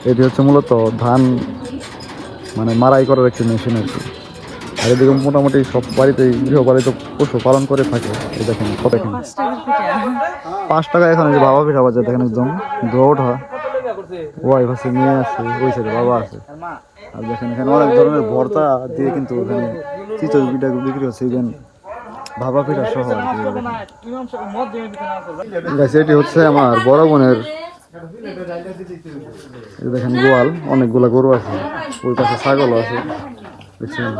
এটি হচ্ছে মূলত ধান মানে মাড়াই করার একটি মেশিন আর কি। আর এদিকে মোটামুটি সব বাড়িতেই গৃহপালিত পশু পালন করে থাকে। এই দেখেন কত, এখানে 5 টাকা এখন যে বাবা পিঠা বাজার দেখেন একদম ধোয়া ওঠা। ওয়াই ভাসে নিয়ে আসছে, ওই সাইডে বাবা আছে। আর দেখেন এখানে অনেক ধরনের ভর্তা দিয়ে কিন্তু এখানে চিতই পিঠা বিক্রি হচ্ছে, ইভেন ভাবা পিঠা সহ আর কি। এটি হচ্ছে আমার বড় বোনের, দেখেন গোয়াল, অনেকগুলা গরু আছে, ওই পাশে ছাগলও আছে দেখছেন।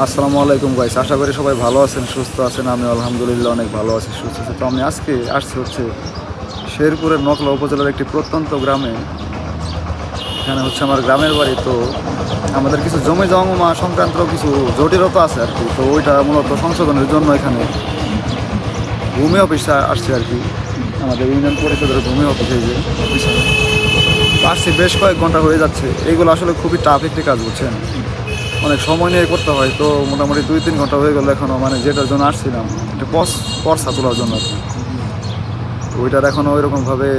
আসসালামু আলাইকুম গাইস, আশা করি সবাই ভালো আছেন, সুস্থ আছেন। আমি আলহামদুলিল্লাহ অনেক ভালো আছি, সুস্থ আছি। তো আমি আজকে আসছি হচ্ছে শেরপুরের নকলা উপজেলার একটি প্রত্যন্ত গ্রামে। এখানে হচ্ছে আমার গ্রামের বাড়ি। তো আমাদের কিছু জমি জমা সংক্রান্ত কিছু জটিলতা আছে আর কি। তো ওইটা মূলত সংশোধনের জন্য এখানে ভূমি অফিসে আসছে আর কি, আমাদের ইউনিয়ন পরিষদের ভূমি অফিসে যে অফিসে আসছি। বেশ কয়েক ঘন্টা হয়ে যাচ্ছে। এইগুলো আসলে খুবই টাফ একটি কাজ, বুঝছেন, অনেক সময় নিয়ে করতে হয়। তো মোটামুটি 2-3 ঘন্টা হয়ে গেল এখনও, মানে যেটার জন্য আসছিলাম একটা পর্সা তোলার জন্য আর কি। তো ওইটার এখনও ওইরকমভাবে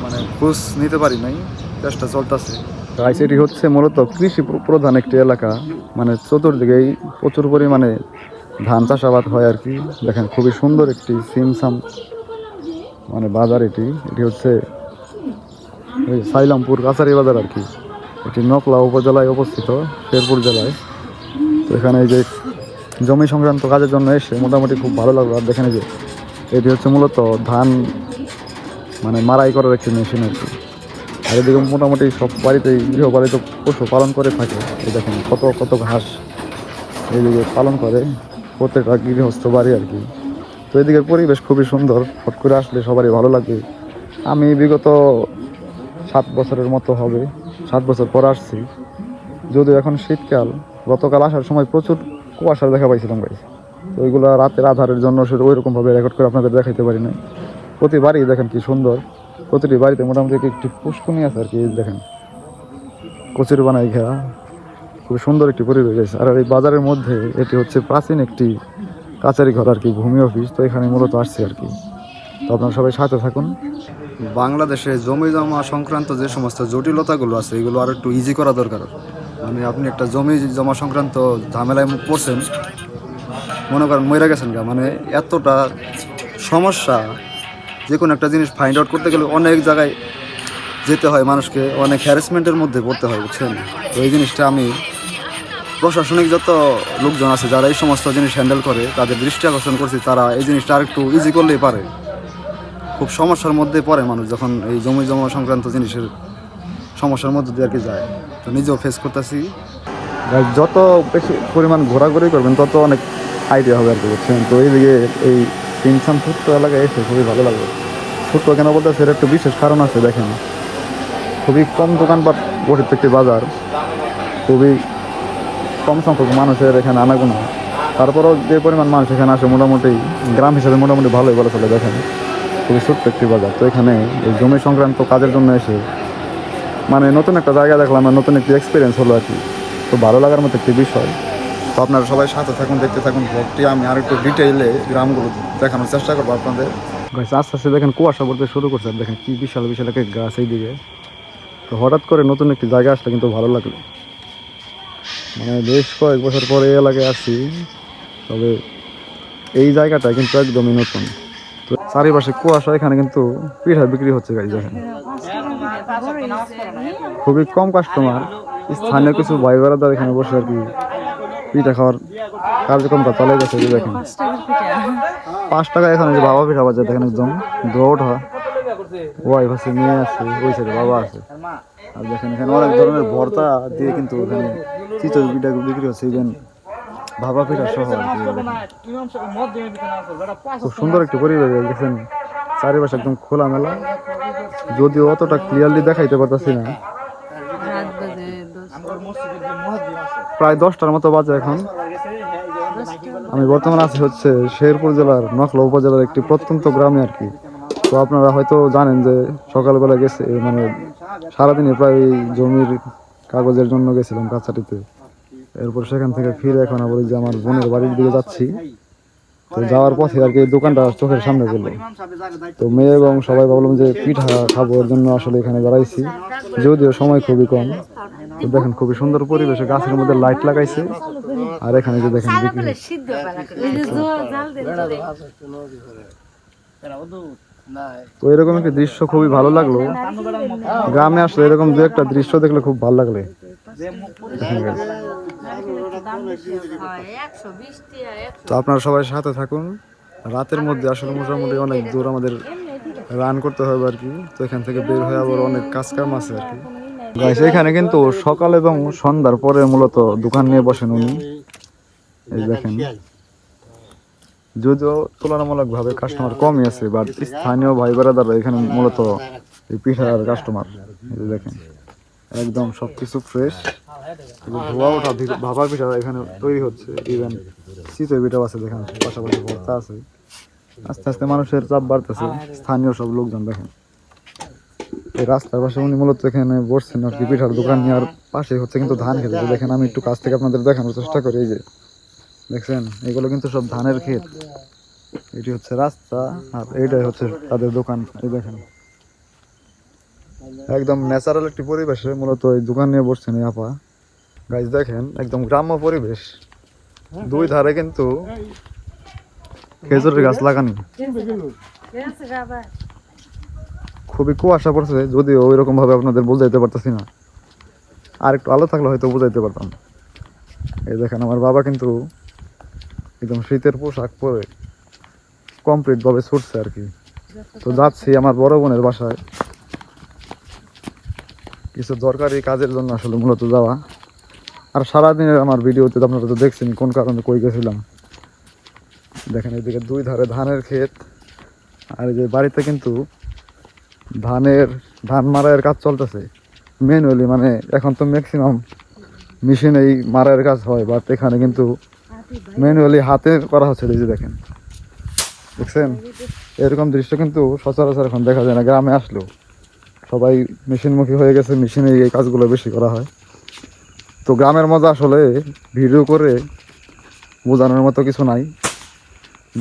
মানে খোঁজ নিতে পারি নাই, চেষ্টা চলতেছে। এটি হচ্ছে মূলত কৃষি প্রধান একটি এলাকা, মানে চতুর্দিকেই প্রচুর পরিমাণে ধান চাষাবাদ হয় আর কি। দেখেন খুবই সুন্দর একটি সিমসাম মানে বাজার। এটি হচ্ছে ওই সাইলামপুর কাছারি বাজার আর কি। এটি নকলা উপজেলায় অবস্থিত, শেরপুর জেলায়। তো এখানে এই যে জমি সংক্রান্ত কাজের জন্য এসে মোটামুটি খুব ভালো লাগলো। আর দেখেন যে এটি হচ্ছে মূলত ধান মানে মাড়াই করার একটি মেশিন আর কি। আর এদিকে মোটামুটি সব বাড়িতেই গৃহপালিত পশু পালন করে থাকে। এই দেখেন কত কত ঘাস এইদিকে পালন করে প্রত্যেকটা গৃহস্থ বাড়ি আর কি। তো এদিকের পরিবেশ খুবই সুন্দর, হট করে আসলে সবারই ভালো লাগে। আমি বিগত 7 বছরের মতো হবে, 7 বছর পর আসছি। যদিও এখন শীতকাল, গতকাল আসার সময় প্রচুর কুয়াশা দেখা পাইছিলাম গাইস। তো ওইগুলো রাতের আধারের জন্য সেটা ওইরকমভাবে রেকর্ড করে আপনাদের দেখাইতে পারি না। প্রতি বাড়ি দেখেন কি সুন্দর, প্রতিটি বাড়িতে মোটামুটি একটি পুষ্কুনি আছে আর কি। দেখেন কচুরি বানাই ঘেরা, খুব সুন্দর একটি পরিবেশ আছে। আর এই বাজারের মধ্যে এটি হচ্ছে প্রাচীন একটি কাছারি ঘর আর কি, ভূমি অফিস। তো এখানে মূলত আসছে আর কি। তো আপনারা সবাই সাথে থাকুন। বাংলাদেশে জমি জমা সংক্রান্ত যে সমস্ত জটিলতাগুলো আছে এগুলো আর একটু ইজি করা দরকার। মানে আপনি একটা জমি জমা সংক্রান্ত ঝামেলায় পড়ছেন, মনে করেন মরে গেছেন গা, মানে এতটা সমস্যা। যে কোনো একটা জিনিস ফাইন্ড আউট করতে গেলে অনেক জায়গায় যেতে হয়, মানুষকে অনেক হ্যারাসমেন্টের মধ্যে পড়তে হয়, বুঝছেন। তো এই জিনিসটা আমি প্রশাসনিক যত লোকজন আছে যারা এই সমস্ত জিনিস হ্যান্ডেল করে তাদের দৃষ্টি আকর্ষণ করছি, তারা এই জিনিসটা আর একটু ইজি করলেই পারে। খুব সমস্যার মধ্যে পড়ে মানুষ যখন এই জমি জমা সংক্রান্ত জিনিসের সমস্যার মধ্যে দিয়ে আর কি যায়। তো নিজেও ফেস করতেছি। যত বেশি পরিমাণ ঘোরাঘুরি করবেন তত অনেক আইডিয়া হবে আর কি, বুঝছেন। তো এইদিকে এই তিনসাম ছোট্ট এলাকায় এসে খুবই ভালো লাগবে। ছোট্ট কেন বলতেছে, এর একটু বিশেষ কারণ আছে। দেখেন খুবই কম দোকানপাট গঠিত একটি বাজার, খুবই কম সংখ্যক মানুষের এখানে আনাগোনা। তারপরেও যে পরিমাণ মানুষ এখানে আসে মোটামুটি গ্রাম হিসেবে মোটামুটি ভালোই বলা চলে। দেখেন খুবই ছোট্ট একটি বাজার। তো এখানে এই জমি সংক্রান্ত কাজের জন্য এসে মানে নতুন একটা জায়গা দেখলাম, আর নতুন একটি এক্সপিরিয়েন্স হলো আর কি। তো ভালো লাগার মতো একটি বিষয়। তো আপনারা সবাই সাথে থাকুন, দেখতে থাকুন ব্লগটি। আমি আর একটু ডিটেইলে গ্রামগুলো দেখানোর চেষ্টা করবো আপনাদের। আস্তে আস্তে দেখেন কুয়াশা পড়তে শুরু করছে। আর দেখেন কি বিশাল বিশাল একটা গাছ এইদিকে। তো হঠাৎ করে নতুন একটি জায়গা আসলে কিন্তু ভালো লাগলো। মানে বেশ কয়েক বছর পরে এই এলাকায় আসছি, তবে এই জায়গাটা কিন্তু একদমই নতুন। তো চারিপাশে কুয়াশা, এখানে কিন্তু পিঠা বিক্রি হচ্ছে গাড়ি। দেখেন খুবই কম কাস্টমার, স্থানীয় কিছু ভাই বেড়াদার এখানে বসে আর কি পিঠা খাওয়ার কার্যক্রমটা চলে গেছে। দেখেন 5 টাকা এখানে যে বাবা পিঠা বাজার দেখেন একদম ধোয়া ওঠা। ওয়াই ভাসে নিয়ে আসছে, ওই সাইডে বাবা আছে। আর দেখেন এখানে অনেক ধরনের ভর্তা দিয়ে কিন্তু এখানে চিতই পিঠা বিক্রি হচ্ছে, ইভেন ভাবা পিঠা সহ আর কি। খুব সুন্দর একটি পরিবেশ দেখছেন, চারিপাশে একদম খোলামেলা। যদিও অতটা ক্লিয়ারলি দেখাইতে পারতেছি না, প্রায় 10টার মতো বাজে এখন। আমি বর্তমানে আছি হচ্ছে শেরপুর জেলার নকলা উপজেলার একটি প্রত্যন্ত গ্রামে আর কি। তো আপনারা হয়তো জানেন যে সকালবেলা গেছে, মানে সারাদিনে প্রায় জমির কাগজের জন্য গেছিলাম কাছাটিতে। এরপর সেখান থেকে ফিরে এখন আবার যে আমার বোনের বাড়ির দিকে যাচ্ছি। তো যাওয়ার পথে আর কি এই দোকানটা চোখের সামনে পড়লো। তো মেয়ে এবং সবাই ভাবলাম যে পিঠা খাবো, এর জন্য আসলে এখানে দাঁড়াইছি, যদিও সময় খুবই কম। তো দেখেন খুবই সুন্দর পরিবেশে, গাছের মধ্যে লাইট লাগাইছে, আর এখানে যে দেখেন বিক্রি হচ্ছে। তো এরকম একটা দৃশ্য খুবই ভালো লাগলো। গ্রামে আসলে এরকম দু একটা দৃশ্য দেখলে খুব ভালো লাগলে। তো আপনারা সবাই সাথে থাকুন। রাতের মধ্যে আসলে মোটামুটি অনেক দূর আমাদের রান করতে হবে আর কি। তো এখান থেকে বের হয়ে আবার অনেক কাজ কাম আছে আর কি। এখানে কিন্তু সকাল এবং সন্ধ্যার পরে মূলত দোকান নিয়ে বসেন উনি। এই দেখেন, যদিও তুলনামূলক ভাবে কাস্টমার কমই আছে, বাট স্থানীয় ভাই বেড়াদাররা এখানে মূলত এই পিঠার কাস্টমার। এই দেখেন একদম সবকিছু ফ্রেশ, ধোয়া ওঠা ভাপা পিঠা এখানে তৈরি হচ্ছে। ইভেন চিতই পিঠাও আছে, দেখেন পাশাপাশি ভর্তা আছে। আস্তে আস্তে মানুষের চাপ বাড়তেছে, স্থানীয় সব লোকজন দেখেন এই রাস্তার পাশে উনি মূলত এখানে বসছেন আর কি পিঠার দোকান নিয়ে। আর পাশে হচ্ছে কিন্তু ধান খেতে। দেখেন আমি একটু কাছ থেকে আপনাদের দেখানোর চেষ্টা করি। এই যে দেখছেন এগুলো কিন্তু সব ধানের ক্ষেত। এটি হচ্ছে রাস্তা আর এইটাই হচ্ছে তাদের দোকান। এই দেখেন একদম ন্যাচারাল একটি পরিবেশে মূলত এই দোকান নিয়ে বসছেন এই আপা। গাইজ দেখেন একদম গ্রাম্য পরিবেশ, দুই ধারে কিন্তু খেজুরের গাছ লাগানি। খুবই কুয়াশা পড়ছে, যদিও ওই রকম ভাবে আপনাদের বুঝাইতে পারতেছি না। আর একটু আলো থাকলে হয়তো বুঝাইতে পারতাম। এই দেখেন আমার বাবা কিন্তু একদম শীতের পোশাক পরে কমপ্লিট ভাবে ছুটছে আর কি। তো যাচ্ছি আমার বড় বোনের বাসায় কিছু দরকারি কাজের জন্য আসলে মূলত যাওয়া। আর সারাদিনের আমার ভিডিওতে আপনারা তো দেখছেন কোন কারণে কই গেছিলাম। দেখেন এদিকে দুই ধারে ধানের ক্ষেত, আর এই যে বাড়িতে কিন্তু ধান মারাইয়ের কাজ চলতেছে ম্যানুয়ালি। মানে এখন তো ম্যাক্সিমাম মেশিনেই মারাইয়ের কাজ হয়, বাট এখানে কিন্তু ম্যানুয়ালি হাতে করা হচ্ছে। এই যে দেখেন, দেখছেন এরকম দৃশ্য কিন্তু সচরাচর এখন দেখা যায় না। গ্রামে আসলেও সবাই মেশিনমুখী হয়ে গেছে, মেশিনে এই কাজগুলো বেশি করা হয়। তো গ্রামের মজা আসলে ভিডিও করে বোঝানোর মতো কিছু নাই।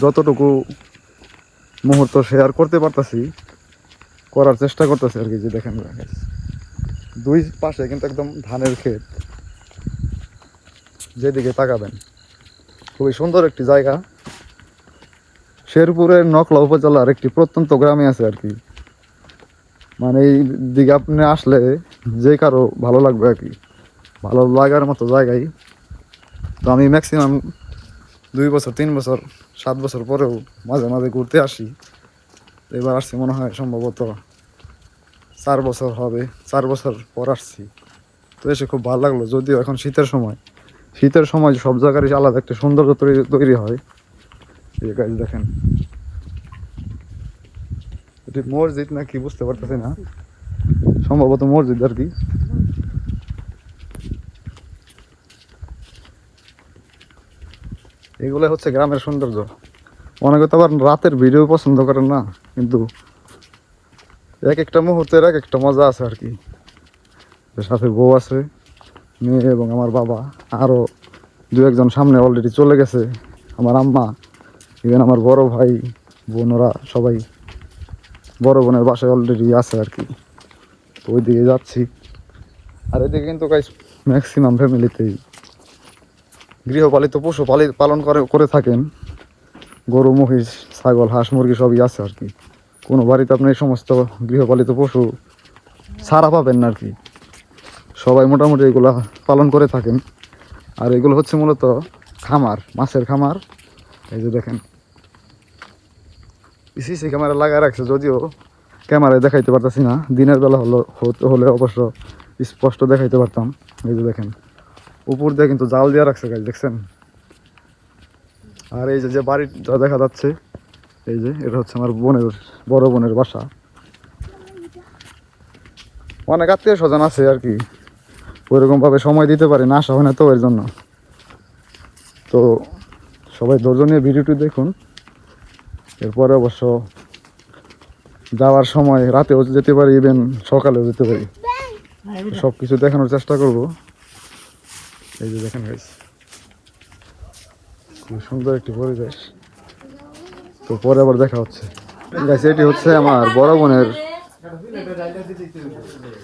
যতটুকু মুহূর্ত শেয়ার করতে পারতেছি করার চেষ্টা করতেছি আর কি। যে দেখেন দুই পাশে কিন্তু একদম ধানের ক্ষেত, যেদিকে তাকাবেন খুবই সুন্দর একটি জায়গা। শেরপুরের নকলা উপজেলার একটি প্রত্যন্ত গ্রামে আছে আর কি। মানে এই দিকে আপনি আসলে যে কারো ভালো লাগবে আর কি, ভালো লাগার মতো জায়গায়। তো আমি ম্যাক্সিমাম 2 বছর 3 বছর 7 বছর পরেও মাঝে মাঝে ঘুরতে আসি। এবার আসছি মনে হয় সম্ভবত 4 বছর হবে, 4 বছর পর আসছি। তো এসে খুব ভালো লাগলো। যদিও এখন শীতের সময় সব জায়গারই আলাদা একটা সৌন্দর্য তৈরি হয়। এই গাছ দেখেন, এটি মসজিদ নাকি বুঝতে পারতেছি না, সম্ভবত মসজিদ আর কি। এগুলো হচ্ছে গ্রামের সৌন্দর্য। অনেকে তো আবার রাতের ভিডিও পছন্দ করেন না, কিন্তু এক একটা মুহূর্তের এক একটা মজা আছে আর কি। সাথে বউ আছে, মেয়ে এবং আমার বাবা, আরও 2-1 জন সামনে অলরেডি চলে গেছে। আমার আম্মা, ইভেন আমার বড় ভাই বোনরা সবাই বড় বোনের বাসায় অলরেডি আছে আর কি। তো ওই দিকে যাচ্ছি। আর এদিকে কিন্তু গাইস ম্যাক্সিমাম ফ্যামিলিতেই গৃহপালিত পশু পালন করে থাকেন। গরু, মহিষ, ছাগল, হাঁস, মুরগি সবই আছে আর কি। কোনো বাড়িতে আপনি এই সমস্ত গৃহপালিত পশু ছাড়া পাবেন না আর কি। সবাই মোটামুটি এগুলা পালন করে থাকেন। আর এগুলো হচ্ছে মূলত খামার, মাছের খামার। এই যে দেখেন সিসি ক্যামেরা লাগায় রাখছে, যদিও ক্যামেরায় দেখাইতে পারতেছি না। দিনের বেলা হলে অবশ্য স্পষ্ট দেখাইতে পারতাম। এই যে দেখেন উপর দিয়ে কিন্তু জাল দিয়ে রাখছে গাছ, দেখছেন। আর এই যে বাড়িটা দেখা যাচ্ছে, এই যে এটা হচ্ছে আমার বড় বোনের বাসা। অনেক আত্মীয় স্বজন আছে আর কি, ওইরকম ভাবে সময় দিতে পারি না, আসা হয় না তো এর জন্য। তো সবাই ধৈর্য নিয়ে ভিডিওটি দেখুন। এরপরে অবশ্য যাওয়ার সময় রাতেও যেতে পারি, ইভেন সকালেও যেতে পারি, সব কিছু দেখানোর চেষ্টা করব। এই যে দেখেন গাইস, খুব সুন্দর একটি পরিবেশ। তো পরে আবার দেখা হচ্ছে। গাইস এটি হচ্ছে আমার বড় বোনের,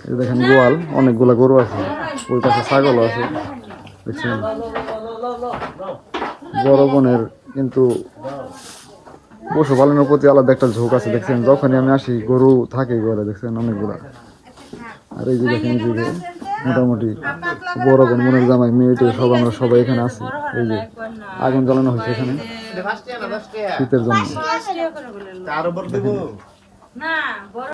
এই দেখেন গোয়াল, অনেকগুলা গরু আছে, ওই পাশে ছাগলও আছে দেখছেন। বড় বোনের কিন্তু পশুপালনের প্রতি আলাদা একটা ঝোঁক আছে দেখছেন। যখনই আমি আসি গরু থাকে ঘরে দেখছেন অনেকগুলা। আর এই যে দেখেন এই যে মোটামুটি বড় বোন, বোনের জামাই, মেয়েটে সব আমরা সবাই এখানে আছি। এই যে আগুন জ্বালানো হয়েছে এখানে শীতের জন্য।